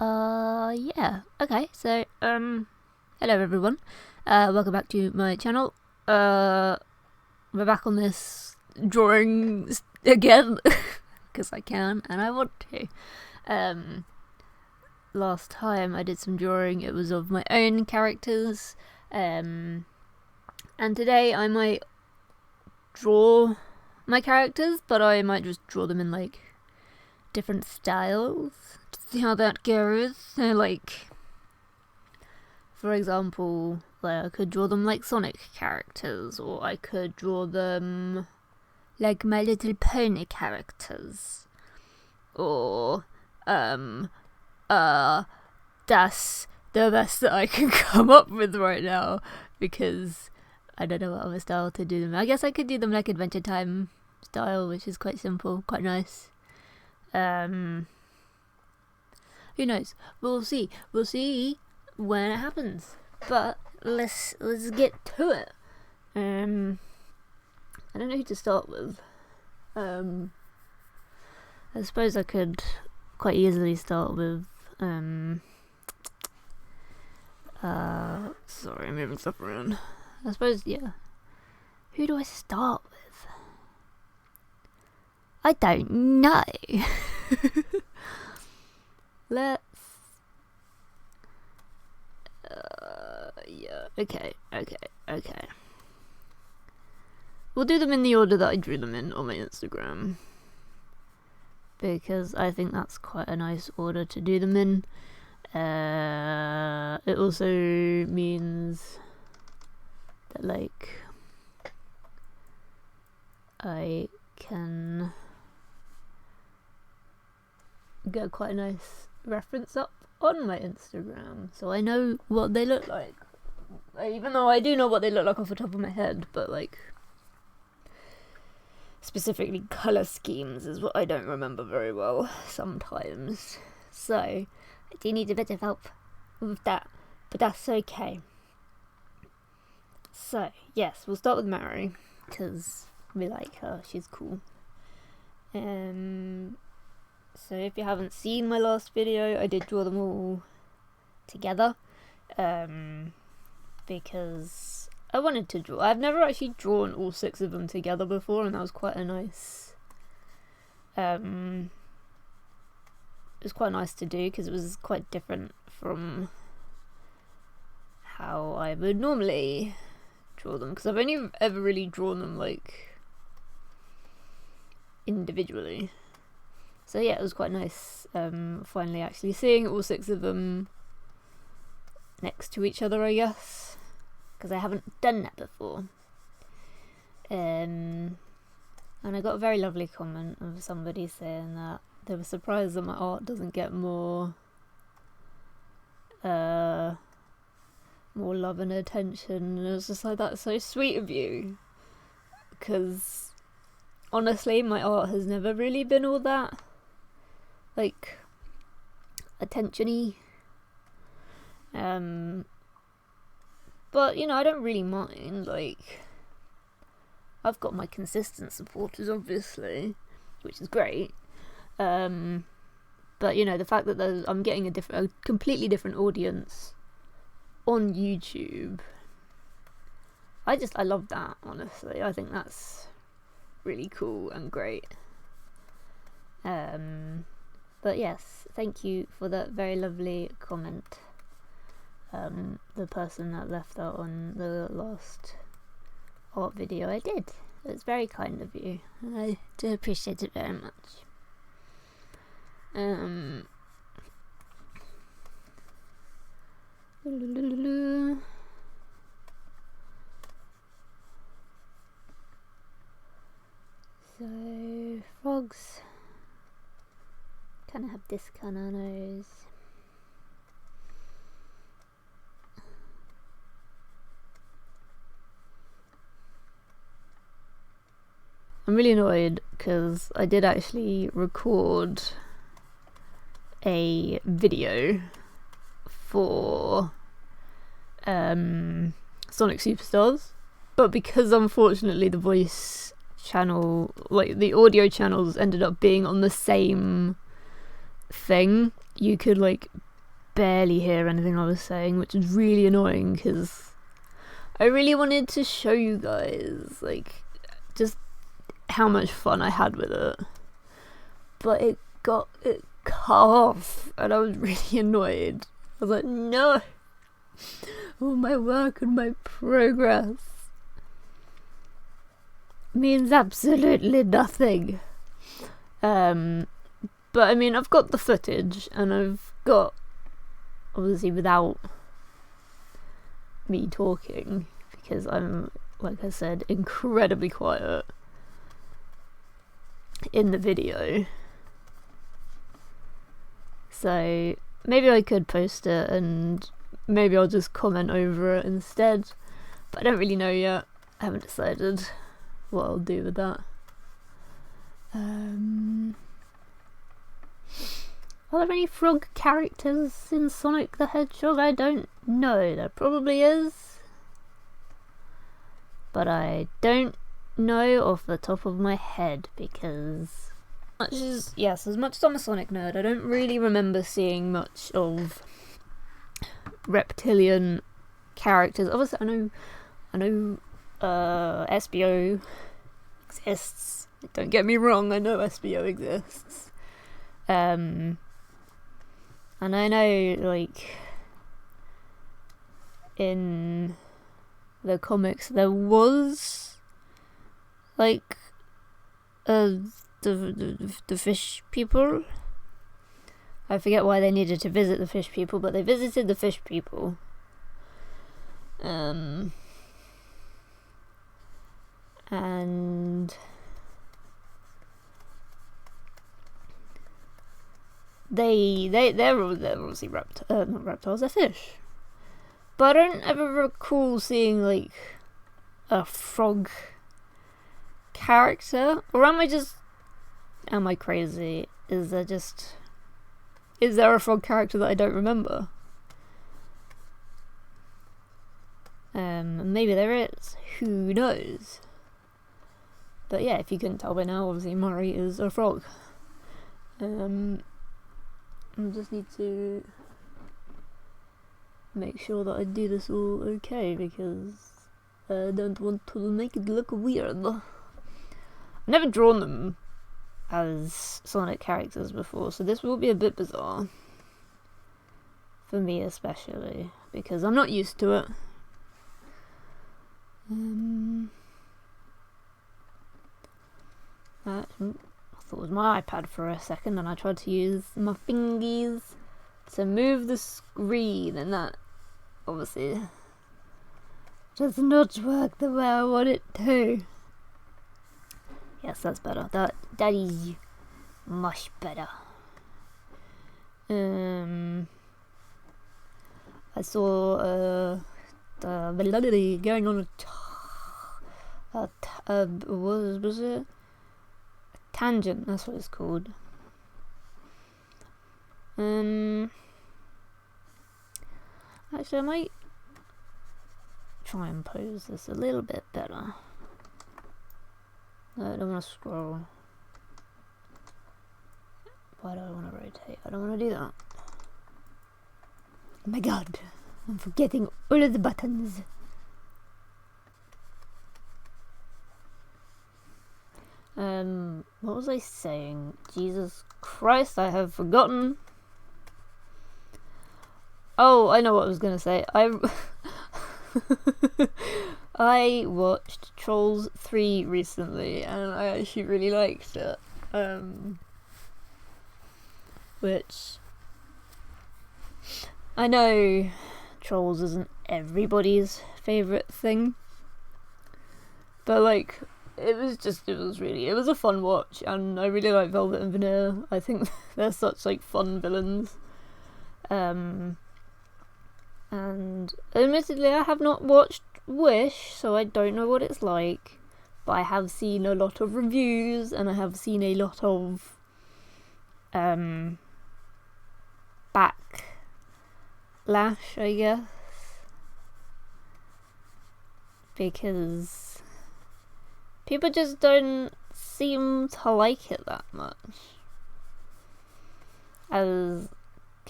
Yeah. Okay, so, hello everyone. Welcome back to my channel. We're back on this drawing again, because I can, and I want to. Last time I did some drawing, it was of my own characters, and today I might draw my characters, but I might just draw them in, like, different styles to see how that goes. So, like, for example, like, I could draw them like Sonic characters, or I could draw them like My Little Pony characters, or that's the best that I can come up with right now, because I don't know what other style to do them. I guess I could do them like Adventure Time style, which is quite simple, quite nice. Who knows? We'll see when it happens. But let's get to it. I don't know who to start with. I suppose I could quite easily start with sorry, I'm moving stuff around. I suppose, yeah. Who do I start with? I don't know. Let's... yeah, okay. We'll do them in the order that I drew them in on my Instagram, because I think that's quite a nice order to do them in. It also means that, like, I can get quite a nice reference up on my Instagram, so I know what they look like. Even though I do know what they look like off the top of my head, but, like, specifically colour schemes is what I don't remember very well sometimes. So I do need a bit of help with that, but that's okay. So yes, we'll start with Mary, because we like her, she's cool. So if you haven't seen my last video, I did draw them all together, because I wanted to draw. I've never actually drawn all 6 of them together before, and that was quite a nice, it was quite nice to do, because it was quite different from how I would normally draw them, because I've only ever really drawn them, like, individually. So yeah, it was quite nice finally actually seeing all 6 of them next to each other, I guess, because I haven't done that before. And I got a very lovely comment of somebody saying that they were surprised that my art doesn't get more love and attention, and it was just like, that's so sweet of you, because honestly my art has never really been all that, like, attention-y. But, you know, I don't really mind. Like, I've got my consistent supporters, obviously, which is great. But, you know, the fact that I'm getting a completely different audience on YouTube, I love that, honestly. I think that's really cool and great. But yes, thank you for that very lovely comment. The person that left that on the last art video I did. It's very kind of you, and I do appreciate it very much. So, frogs kind of have this kind of nose. I'm really annoyed because I did actually record a video for Sonic Superstars, but because unfortunately the voice channel, like the audio channels, ended up being on the same thing, you could like barely hear anything I was saying, which is really annoying because I really wanted to show you guys, like, just how much fun I had with it. But it cut off, and I was really annoyed. I was like, no! All my work and my progress means absolutely nothing. But I mean, I've got the footage, and I've got, obviously without me talking, because I'm, like I said, incredibly quiet in the video. So maybe I could post it, and maybe I'll just comment over it instead, but I don't really know yet. I haven't decided what I'll do with that. Are there any frog characters in Sonic the Hedgehog? I don't know. There probably is, but I don't know off the top of my head because as much as I'm a Sonic nerd, I don't really remember seeing much of reptilian characters. Obviously, I know SBO exists. Don't get me wrong, I know SBO exists. And I know, like, in the comics there was, like, the fish people. I forget why they needed to visit the fish people, but they visited the fish people. And they're obviously not reptiles, they're fish. But I don't ever recall seeing, like, a frog character. Or am I crazy? Is there a frog character that I don't remember? Maybe there is. Who knows? But yeah, if you couldn't tell by now, obviously Murray is a frog. I just need to make sure that I do this all okay, because I don't want to make it look weird. I've never drawn them as Sonic characters before, so this will be a bit bizarre. For me especially, because I'm not used to it. I thought it was my iPad for a second, and I tried to use my fingies to move the screen, and that obviously does not work the way I want it to. Yes, that's better. That is much better. I saw the validity going on what was it? Tangent, that's what it's called. Actually, I might try and pose this a little bit better. No, I don't want to scroll. Why do I want to rotate? I don't want to do that. Oh my god, I'm forgetting all of the buttons. What was I saying? Jesus Christ, I have forgotten. Oh, I know what I was gonna say. I watched Trolls 3 recently, and I actually really liked it. Which I know Trolls isn't everybody's favourite thing, but like, it was a fun watch, and I really like Velvet and Veneer. I think they're such, like, fun villains. And admittedly, I have not watched Wish, so I don't know what it's like, but I have seen a lot of reviews, and I have seen a lot of backlash, I guess, because people just don't seem to like it that much.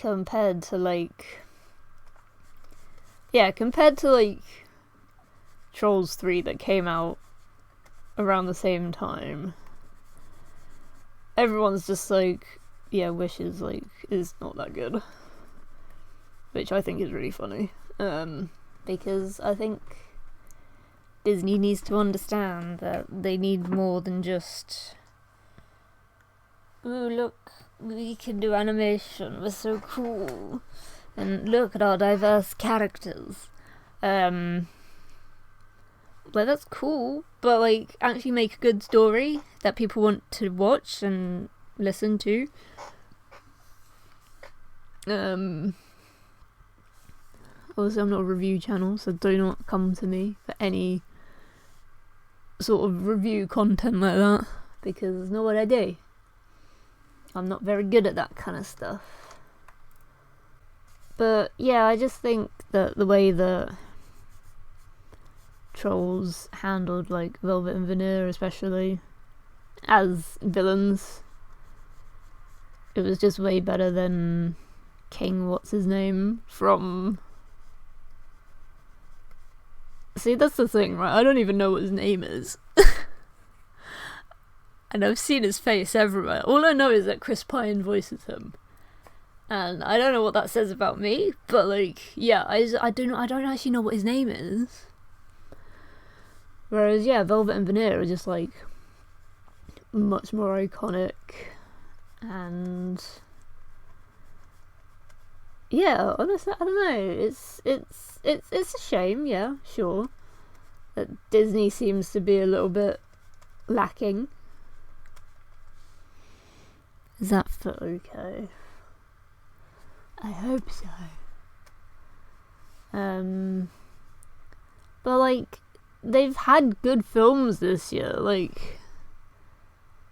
compared to like Trolls 3 that came out around the same time, everyone's just like, yeah, Wish is not that good, which I think is really funny, because I think Disney needs to understand that they need more than just, oh look, we can do animation, we're so cool, and look at our diverse characters. Well, that's cool, but like, actually make a good story that people want to watch and listen to. Also, I'm not a review channel, so do not come to me for any sort of review content like that, because it's not what I do. I'm not very good at that kind of stuff. But yeah, I just think that the way that Trolls handled like Velvet and Veneer, especially as villains, it was just way better than King what's his name from... See, that's the thing, right? I don't even know what his name is. And I've seen his face everywhere. All I know is that Chris Pine voices him. And I don't know what that says about me, but like, yeah, I don't actually know what his name is. Whereas, yeah, Velvet and Veneer are just like much more iconic, and yeah, honestly, I don't know. It's a shame, yeah, sure, that Disney seems to be a little bit lacking. Is that foot okay? I hope so. But like, they've had good films this year. Like,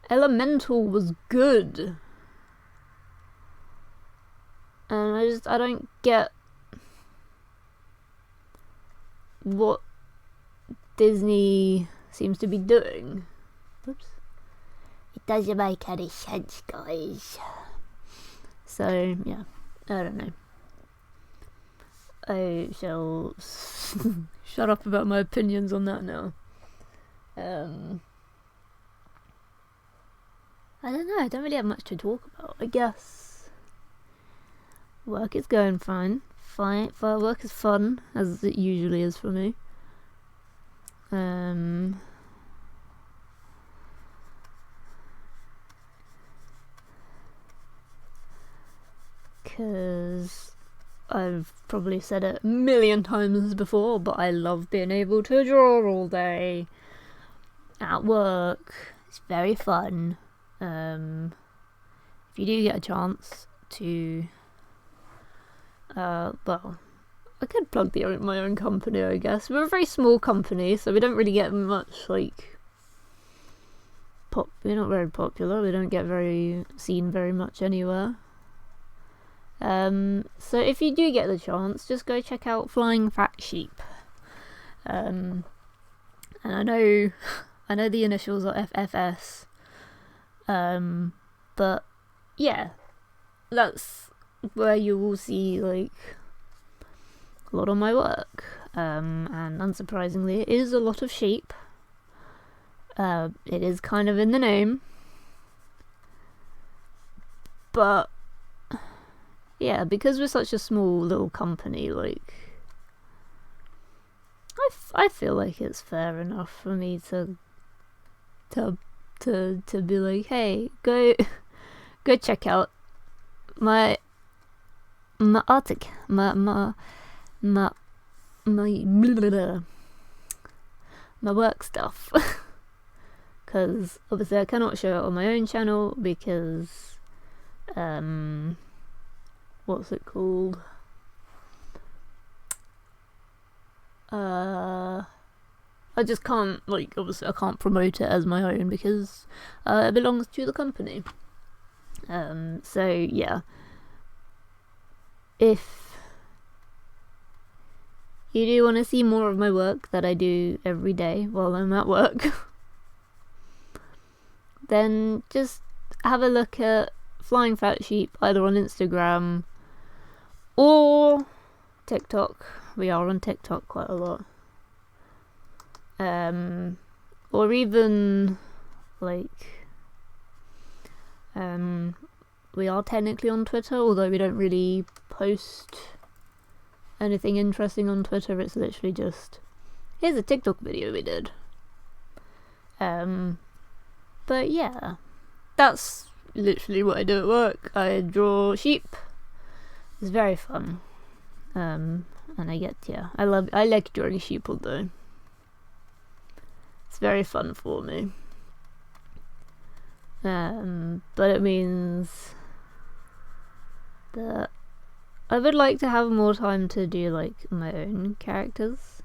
Elemental was good, and I don't get what Disney seems to be doing. Oops. It doesn't make any sense, guys. So, yeah, I don't know. I shall shut up about my opinions on that now. I don't know, I don't really have much to talk about. I guess work is going fine. Work is fun, as it usually is for me. Because I've probably said it a million times before, but I love being able to draw all day at work. It's very fun. If you do get a chance to, well, I could plug my own company, I guess. We're a very small company, so we don't really get much, like, we're not very popular. We don't get seen very much anywhere. So if you do get the chance, just go check out Flying Fat Sheep. And I know the initials are FFS. But yeah, that's where you will see like a lot of my work. And unsurprisingly, it is a lot of sheep. It is kind of in the name. But yeah, because we're such a small little company, like, I feel like it's fair enough for me to be like, hey, go check out my article, my work stuff, because obviously I cannot show it on my own channel because what's it called? I just can't, like, obviously I can't promote it as my own because it belongs to the company. So yeah, if you do want to see more of my work that I do every day while I'm at work, then just have a look at Flying Fat Sheep either on Instagram or TikTok. We are on TikTok quite a lot. Or even like we are technically on Twitter, although we don't really post anything interesting on Twitter. It's literally just, here's a TikTok video we did. But yeah, that's literally what I do at work. I draw sheep. It's very fun. And I like drawing sheep, although it's very fun for me. But it means that I would like to have more time to do like my own characters,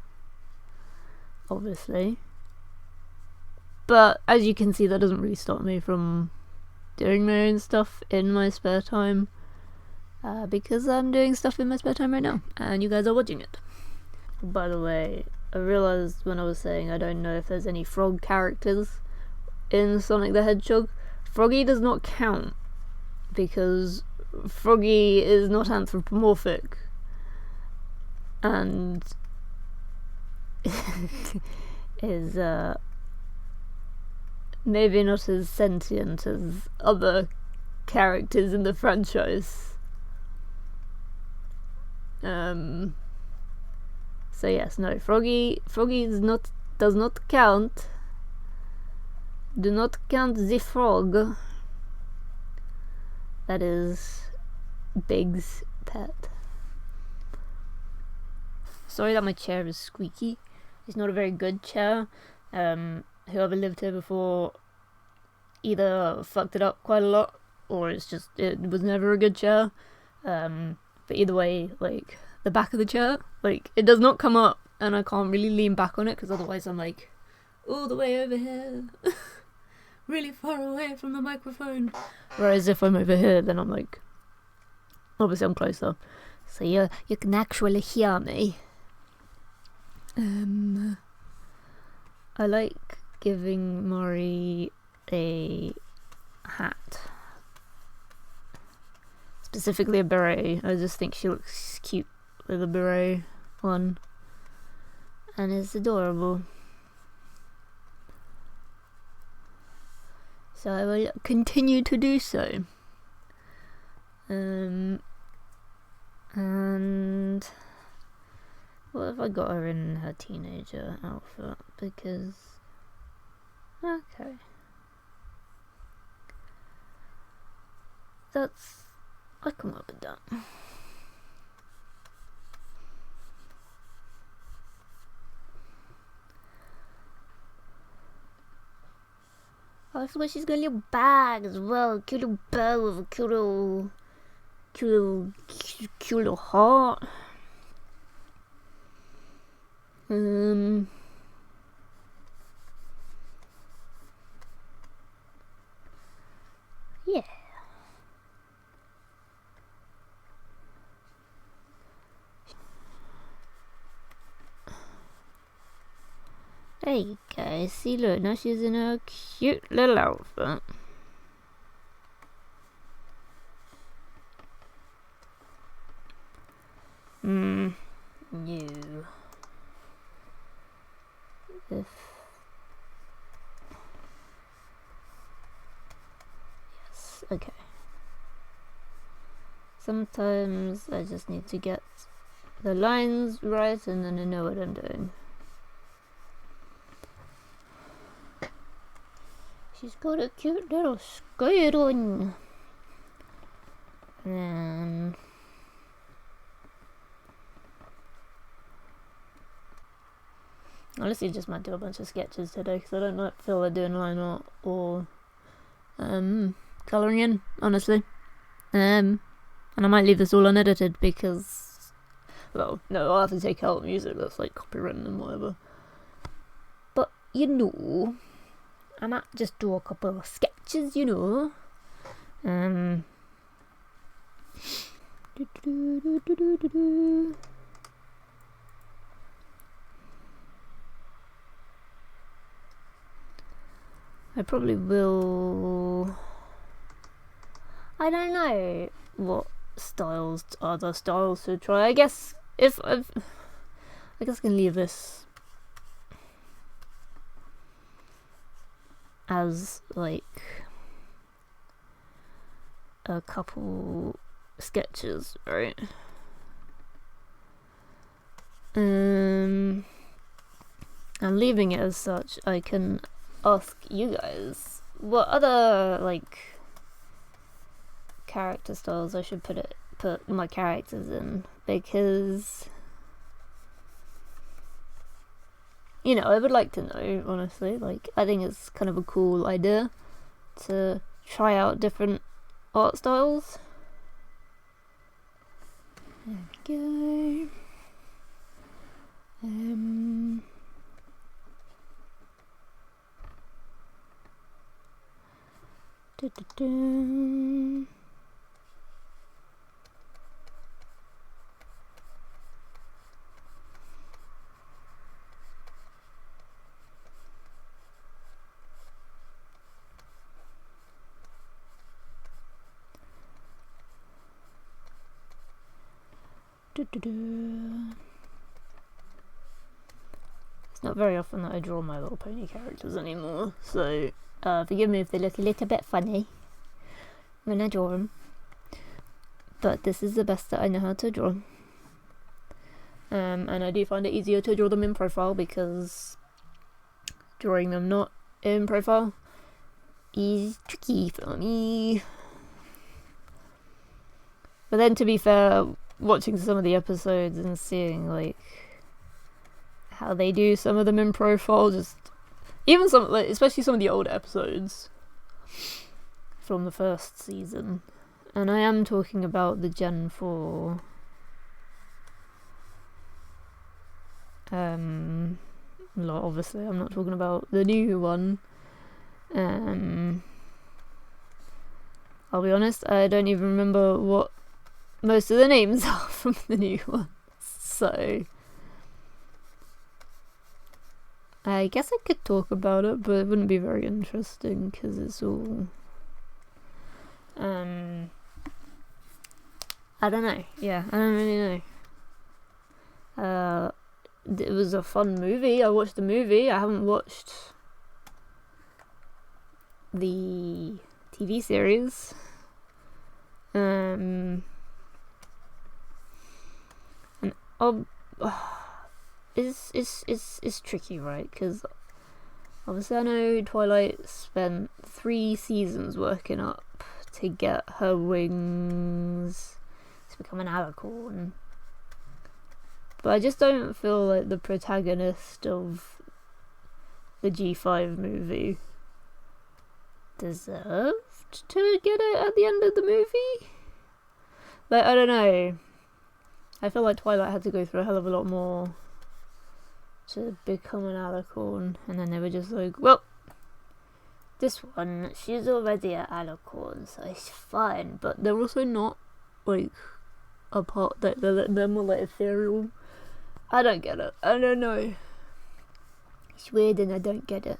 obviously. But as you can see, that doesn't really stop me from doing my own stuff in my spare time, because I'm doing stuff in my spare time right now, and you guys are watching it. By the way, I realised when I was saying I don't know if there's any frog characters in Sonic the Hedgehog, Froggy does not count, because Froggy is not anthropomorphic, and is maybe not as sentient as other characters in the franchise. So yes, no, Froggy does not count. Do not count the frog. That is Big's pet. Sorry that my chair is squeaky. It's not a very good chair. Whoever lived here before either fucked it up quite a lot, or it was never a good chair. But either way, like, the back of the chair, like, it does not come up, and I can't really lean back on it, because otherwise I'm like all the way over here. Really far away from the microphone. Whereas if I'm over here, then I'm like, obviously I'm closer, so you can actually hear me. I like giving Mari a hat, specifically a beret. I just think she looks cute with a beret on, and it's adorable. So I will continue to do so. And what have I got her in her teenager outfit? Because, okay, I can work with that. I forgot she's got a little bag as well. Cute little bag with a cute little heart. Yeah. There you go. See, look, now she's in a cute little outfit. No. Yes, okay. Sometimes I just need to get the lines right, and then I know what I'm doing. She's got a cute little skirt on. And honestly, just might do a bunch of sketches today, because I don't feel like doing line art or colouring in, honestly. And I might leave this all unedited, because, well, no, I'll have to take out music that's like copywritten and whatever. But, you know, I might just do a couple of sketches, you know. I probably will. I don't know what styles, other styles to try. I guess I can leave this as like a couple sketches, right? I'm leaving it as such. I can ask you guys what other like character styles I should put my characters in, because you know, I would like to know, honestly. Like, I think it's kind of a cool idea to try out different art styles. There we go. It's not very often that I draw My Little Pony characters anymore, so forgive me if they look a little bit funny when I draw them. But this is the best that I know how to draw. And I do find it easier to draw them in profile, because drawing them not in profile is tricky for me. But then, to be fair, watching some of the episodes and seeing like how they do some of them in profile, just even some, like, especially some of the older episodes from the first season, and I am talking about the Gen 4 obviously I'm not talking about the new one. I'll be honest, I don't even remember what most of the names are from the new ones, so I guess I could talk about it, but it wouldn't be very interesting because it's all I don't know. Yeah, I don't really know. It was a fun movie. I watched the movie. I haven't watched the TV series. And it's tricky, right? Because obviously I know Twilight spent 3 seasons working up to get her wings to become an alicorn, but I just don't feel like the protagonist of the G5 movie deserved to get it at the end of the movie. Like, I don't know, I feel like Twilight had to go through a hell of a lot more to become an alicorn, and then they were just like, well, this one, she's already an alicorn, so it's fine. But they're also not like a part, that they're more like ethereal. I don't get it. I don't know. It's weird, and I don't get it.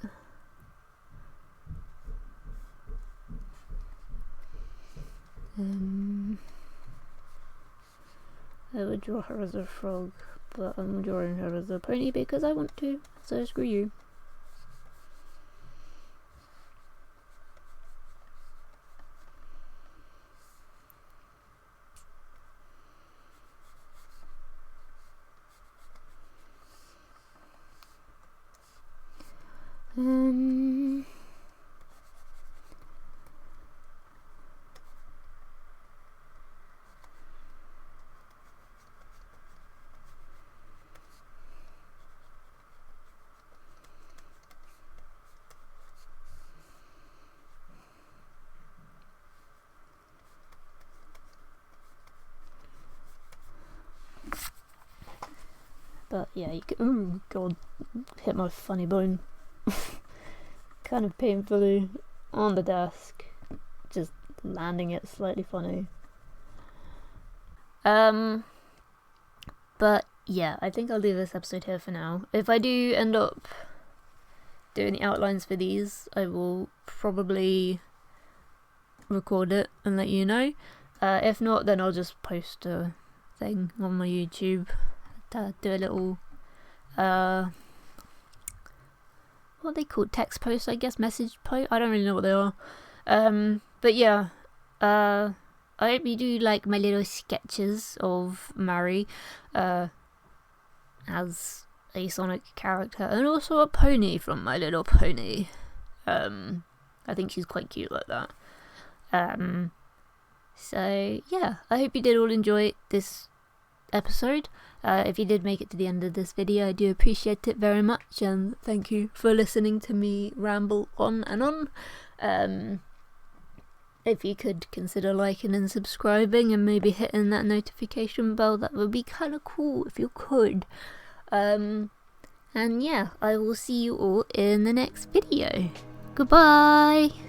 I would draw her as a frog, but I'm drawing her as a pony because I want to, so screw you. But yeah, you can, oh god, hit my funny bone. Kind of painfully on the desk, just landing it slightly funny. But yeah, I think I'll leave this episode here for now. If I do end up doing the outlines for these, I will probably record it and let you know. If not, then I'll just post a thing on my YouTube to do a little what are they called, text post, I guess, message post, I don't really know what they are. But yeah, I hope you do like my little sketches of Mari as a Sonic character, and also a pony from My Little Pony. I think she's quite cute like that. So yeah, I hope you did all enjoy this episode. If you did make it to the end of this video, I do appreciate it very much, and thank you for listening to me ramble on and on. If you could consider liking and subscribing and maybe hitting that notification bell, that would be kind of cool if you could. And yeah, I will see you all in the next video. Goodbye!